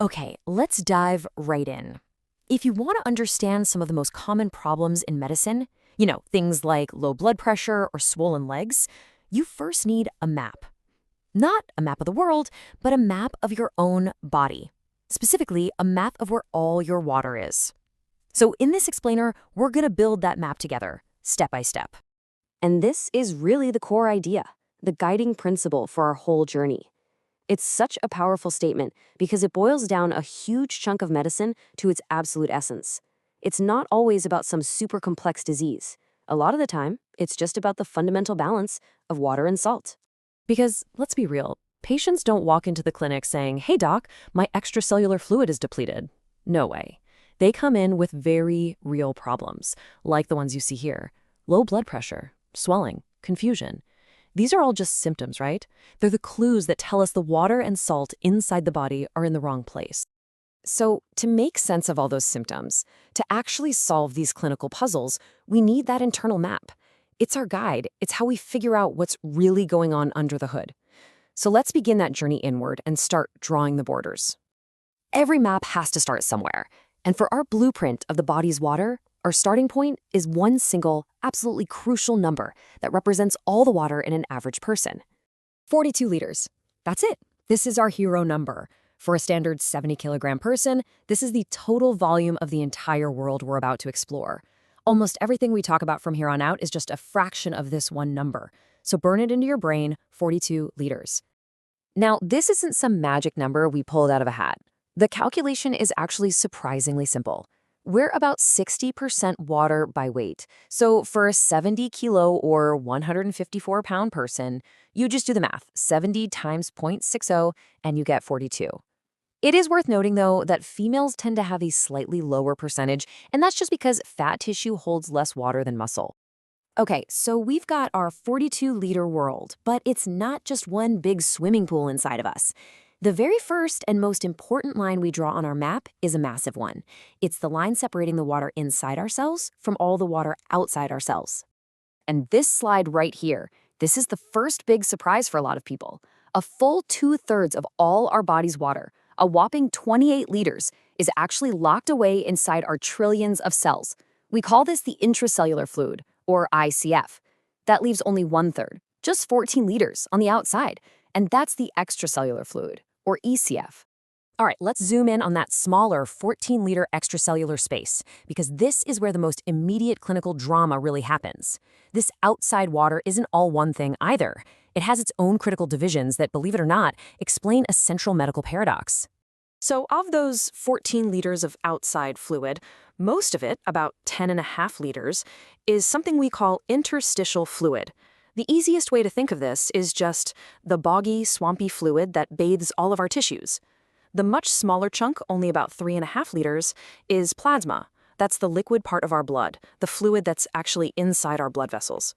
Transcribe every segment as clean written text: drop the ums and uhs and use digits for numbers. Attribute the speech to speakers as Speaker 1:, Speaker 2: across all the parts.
Speaker 1: Okay, let's dive right in. If you want to understand some of the most common problems in medicine, things like low blood pressure or swollen legs, you first need a map. Not a map of the world, but a map of your own body. Specifically, a map of where all your water is. So in this explainer, we're going to build that map together, step by step.
Speaker 2: And this is really the core idea, the guiding principle for our whole journey. It's such a powerful statement because it boils down a huge chunk of medicine to its absolute essence. It's not always about some super complex disease. A lot of the time, it's just about the fundamental balance of water and salt.
Speaker 1: Because, let's be real, patients don't walk into the clinic saying, "Hey doc, my extracellular fluid is depleted." No way. They come in with very real problems, like the ones you see here. Low blood pressure, swelling, confusion. These are all just symptoms, right? They're the clues that tell us the water and salt inside the body are in the wrong place. So, to make sense of all those symptoms, to actually solve these clinical puzzles, we need that internal map. It's our guide. It's how we figure out what's really going on under the hood. So let's begin that journey inward and start drawing the borders. Every map has to start somewhere. And for our blueprint of the body's water, our starting point is one single, absolutely crucial number that represents all the water in an average person. 42 liters. That's it. This is our hero number. For a standard 70-kilogram person, this is the total volume of the entire world we're about to explore. Almost everything we talk about from here on out is just a fraction of this one number. So burn it into your brain, 42 liters. Now, this isn't some magic number we pulled out of a hat. The calculation is actually surprisingly simple. We're about 60% water by weight. So for a 70-kilo or 154-pound person, you just do the math, 70 times 0.60, and you get 42. It is worth noting, though, that females tend to have a slightly lower percentage, and that's just because fat tissue holds less water than muscle. Okay, so we've got our 42-liter world, but it's not just one big swimming pool inside of us. The very first and most important line we draw on our map is a massive one. It's the line separating the water inside our cells from all the water outside our cells. And this slide right here, this is the first big surprise for a lot of people. A full 2/3 of all our body's water, a whopping 28 liters, is actually locked away inside our trillions of cells. We call this the intracellular fluid, or ICF. That leaves only 1/3, just 14 liters, on the outside, and that's the extracellular fluid, or ECF. All right, let's zoom in on that smaller 14-liter extracellular space, because this is where the most immediate clinical drama really happens. This outside water isn't all one thing either. It has its own critical divisions that, believe it or not, explain a central medical paradox. So of those 14 liters of outside fluid, most of it, about 10.5 liters, is something we call interstitial fluid. The easiest way to think of this is just the boggy, swampy fluid that bathes all of our tissues. The much smaller chunk, only about 3.5 liters, is plasma. That's the liquid part of our blood, the fluid that's actually inside our blood vessels.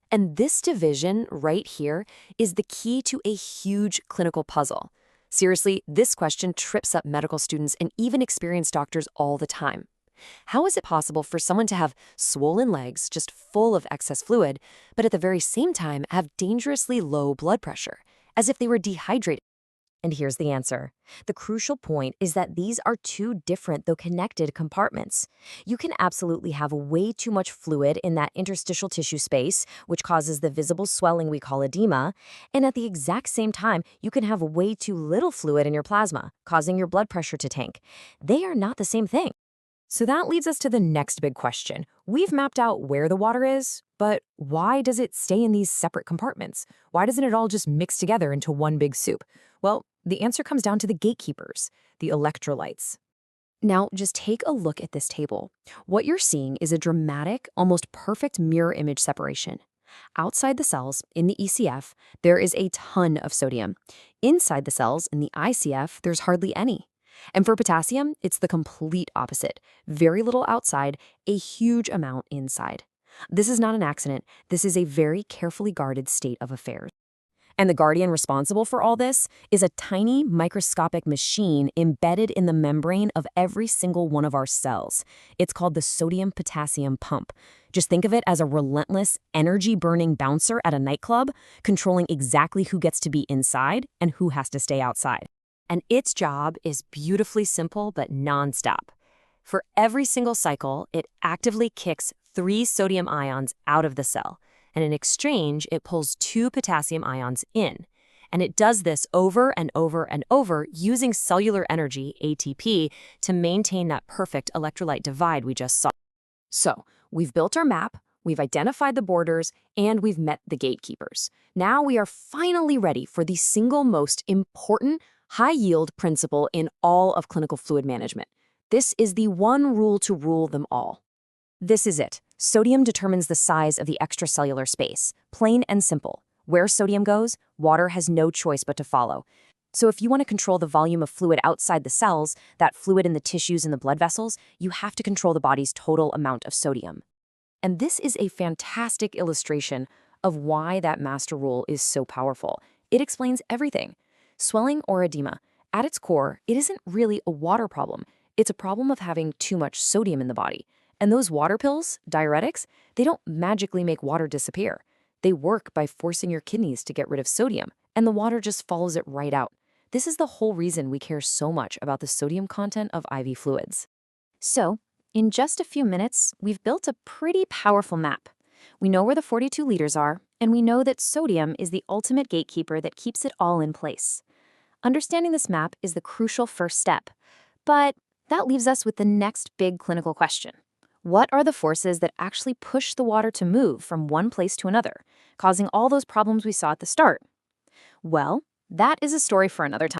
Speaker 1: And this division right here is the key to a huge clinical puzzle. Seriously, this question trips up medical students and even experienced doctors all the time. How is it possible for someone to have swollen legs just full of excess fluid, but at the very same time have dangerously low blood pressure, as if they were dehydrated? And here's the answer. The crucial point is that these are two different, though connected, compartments. You can absolutely have way too much fluid in that interstitial tissue space, which causes the visible swelling we call edema, and at the exact same time, you can have way too little fluid in your plasma, causing your blood pressure to tank. They are not the same thing. So that leads us to the next big question. We've mapped out where the water is, but why does it stay in these separate compartments? Why doesn't it all just mix together into one big soup? Well, the answer comes down to the gatekeepers, the electrolytes. Now, just take a look at this table. What you're seeing is a dramatic, almost perfect mirror image separation. Outside the cells, in the ECF, there is a ton of sodium. Inside the cells, in the ICF, there's hardly any. And for potassium, it's the complete opposite. Very little outside, a huge amount inside. This is not an accident. This is a very carefully guarded state of affairs. And the guardian responsible for all this is a tiny microscopic machine embedded in the membrane of every single one of our cells. It's called the sodium-potassium pump. Just think of it as a relentless, energy-burning bouncer at a nightclub, controlling exactly who gets to be inside and who has to stay outside.
Speaker 2: And its job is beautifully simple but nonstop. For every single cycle, it actively kicks 3 sodium ions out of the cell, and in exchange, it pulls 2 potassium ions in. And it does this over and over and over using cellular energy, ATP, to maintain that perfect electrolyte divide we just saw. So, we've built our map, we've identified the borders, and we've met the gatekeepers. Now we are finally ready for the single most important high-yield principle in all of clinical fluid management. This is the one rule to rule them all. This is it. Sodium determines the size of the extracellular space. Plain and simple. Where sodium goes, water has no choice but to follow. So if you want to control the volume of fluid outside the cells, that fluid in the tissues and the blood vessels, you have to control the body's total amount of sodium. And this is a fantastic illustration of why that master rule is so powerful. It explains everything. Swelling or edema, at its core, it isn't really a water problem. It's a problem of having too much sodium in the body. And those water pills, diuretics, they don't magically make water disappear. They work by forcing your kidneys to get rid of sodium, and the water just follows it right out. This is the whole reason we care so much about the sodium content of IV fluids. So, in just a few minutes, we've built a pretty powerful map. We know where the 42 liters are, and we know that sodium is the ultimate gatekeeper that keeps it all in place. Understanding this map is the crucial first step. But that leaves us with the next big clinical question. What are the forces that actually push the water to move from one place to another, causing all those problems we saw at the start? Well, that is a story for another time.